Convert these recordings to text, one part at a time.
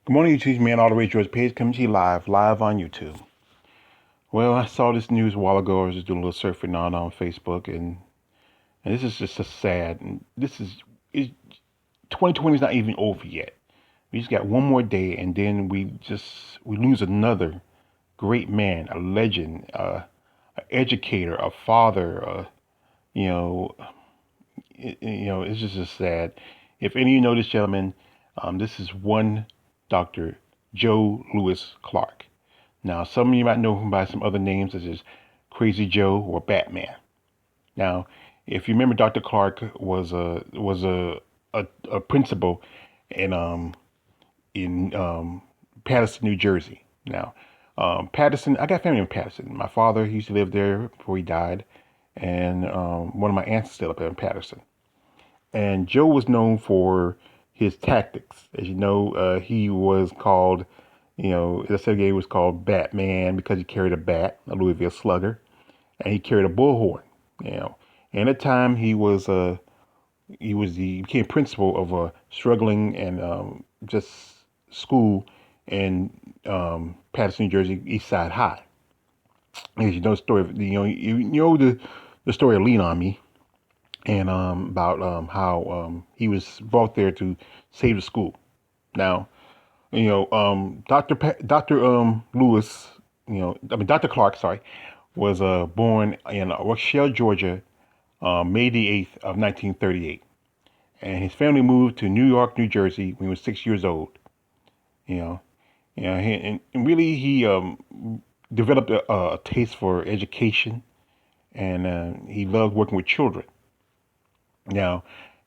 Good morning, YouTube, man. All the way George Page coming to you live on YouTube. Well, I saw this news a while ago. I was just doing a little surfing on Facebook, and this is just so sad. And this is 2020 is not even over yet. We just got one more day, and then we lose another great man, a legend, an educator, a father. You know, it's just sad. If any of you know this gentleman, this is one Dr. Joe Louis Clark. Now, some of you might know him by some other names, such as Crazy Joe or Batman. Now, if you remember, Dr. Clark was a principal in Paterson, New Jersey. Now, Paterson, I got family in Paterson. My father he used to live there before he died, and one of my aunts is still up there in Paterson. And Joe was known for his tactics. As you know, he was called, as I said, he was called Batman because he carried a bat, a Louisville Slugger, and he carried a bullhorn. You know, and at the time he became principal of a struggling and just school in Paterson, New Jersey, East Side High. As you know the story, the story of Lean on Me, and about how he was brought there to save the school. Now, Dr. Lewis, Dr. Clark, sorry, was born in Rochelle, Georgia, May the 8th of 1938. And his family moved to New York, New Jersey when he was 6 years old. You know, and really he developed a taste for education, and he loved working with children. Now,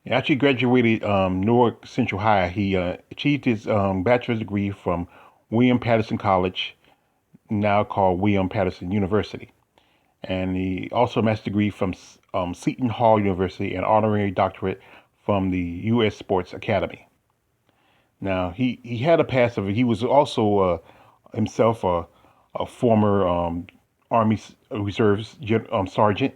after he graduated Newark Central High, he achieved his bachelor's degree from William Patterson College, now called William Patterson University. And he also a master's degree from Seton Hall University and honorary doctorate from the U.S. Sports Academy. Now, he had a past of it. He was also himself a former Army Reserves sergeant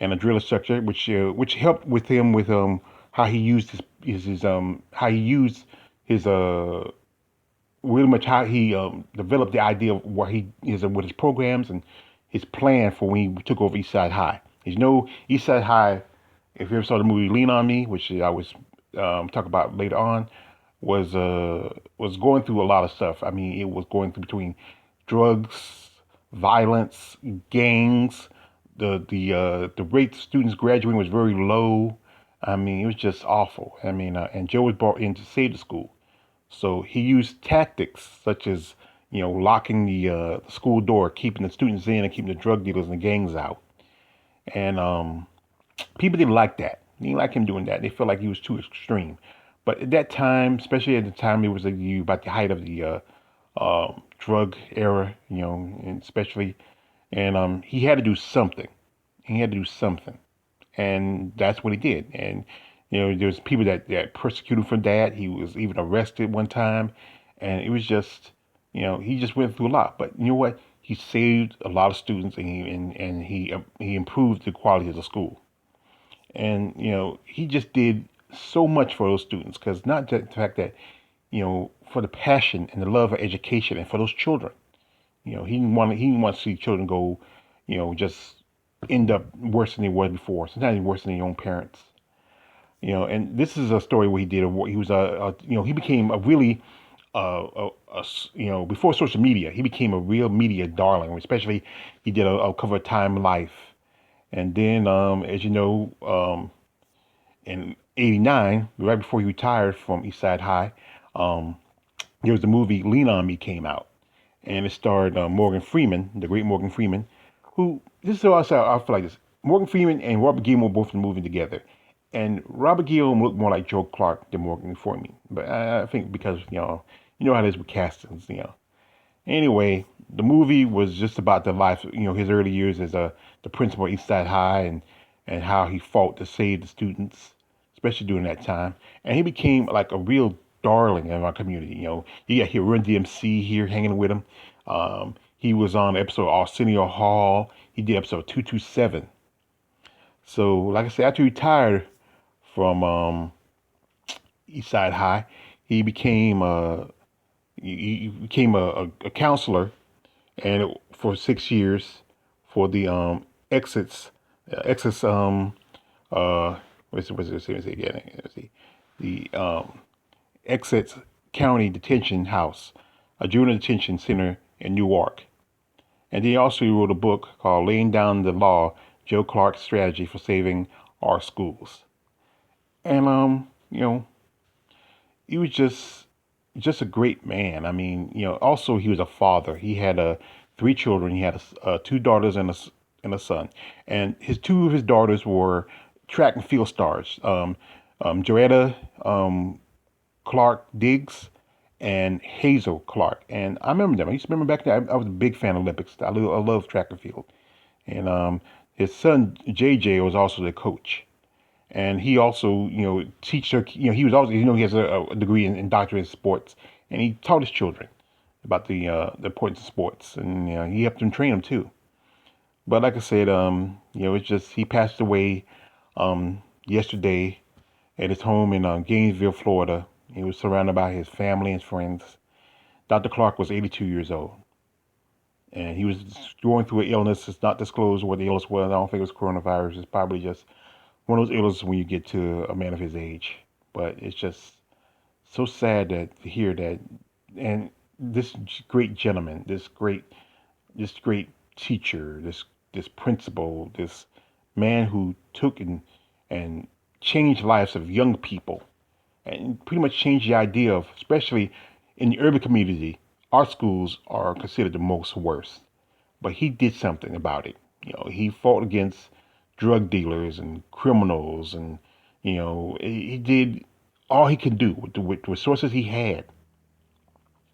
and a drill instructor, which helped with him with how he used his how he used his really much how he developed the idea of what he is with his programs and his plan for when he took over East Side High. As you know, East Side High, if you ever saw the movie Lean on Me, which I was talk about later on, was going through a lot of stuff. I mean, it was going through between drugs, violence, gangs. The rate of students graduating was very low. I mean, it was just awful. I mean, and Joe was brought in to save the school. So he used tactics such as, locking the school door, keeping the students in, and keeping the drug dealers and the gangs out. And people didn't like that. They didn't like him doing that. They felt like he was too extreme. But at that time, especially at the time, it was about the height of the drug era, and especially, and he had to do something. He had to do something, and that's what he did. And there's people that persecuted him for that. He was even arrested one time, and it was just, he just went through a lot. But you know what? He saved a lot of students, and he improved the quality of the school. And he just did so much for those students because not just the fact that for the passion and the love of education and for those children. He didn't want to see children go, just end up worse than they were before. Sometimes even worse than their own parents. And this is a story where he was he became a really before social media, he became a real media darling. Especially, he did a cover of Time Life, and then as you know, in '89, right before he retired from East Side High, um, there was the movie Lean on Me came out, and it starred Morgan Freeman, the great Morgan Freeman, who this is also I feel like this. Morgan Freeman and Robert Guillaume were both in the movie together, and Robert Guillaume looked more like Joe Clark than Morgan Freeman. But I think because you know how it is with castings. Anyway, the movie was just about the life, his early years as the principal at East Side High, and how he fought to save the students, especially during that time. And he became like a real darling in our community. You got here Run DMC here hanging with him. He was on the episode of Arsenio Hall. He did episode 227. So, like I said, after he retired from East Side High, he became He became a counselor, and for 6 years for the exits what's it again? Let's see, the Essex County Detention House, a juvenile detention center in Newark. And he also wrote a book called Laying Down the Law, Joe Clark's Strategy for Saving Our Schools. And he was just a great man. I mean, also he was a father. He had three children. He had two daughters and a son. And two of his daughters were track and field stars. Joetta Clark Diggs and Hazel Clark. And I remember them. I used to remember back then. I was a big fan of Olympics. I love track and field. And his son JJ was also the coach. And he also, teach her. He was also, he has a degree in doctorate in sports, and he taught his children about the importance of sports, and he helped them train them too. But like I said, it's just he passed away yesterday at his home in Gainesville, Florida. He was surrounded by his family and friends. Dr. Clark was 82 years old, and he was going through an illness. It's not disclosed what the illness was. I don't think it was coronavirus. It's probably just one of those illnesses when you get to a man of his age. But it's just so sad to hear that. And this great gentleman, this great teacher, this principal, this man who took and changed lives of young people and pretty much changed the idea of, especially in the urban community, our schools are considered the most worst. But he did something about it. He fought against drug dealers and criminals, and he did all he could do with the resources he had.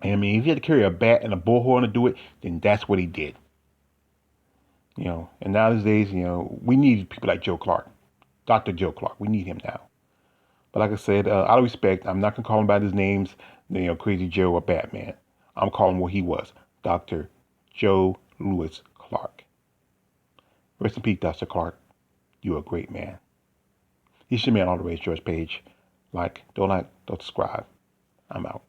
And I mean, if he had to carry a bat and a bullhorn to do it, then that's what he did. And nowadays, we need people like Joe Clark, Dr. Joe Clark. We need him now. But like I said, out of respect, I'm not gonna call him by his names, Crazy Joe or Batman. I'm calling him what he was, Dr. Joe Louis Clark. Rest in peace, Dr. Clark. You're a great man. He's your man all the way, George Page. Don't subscribe. I'm out.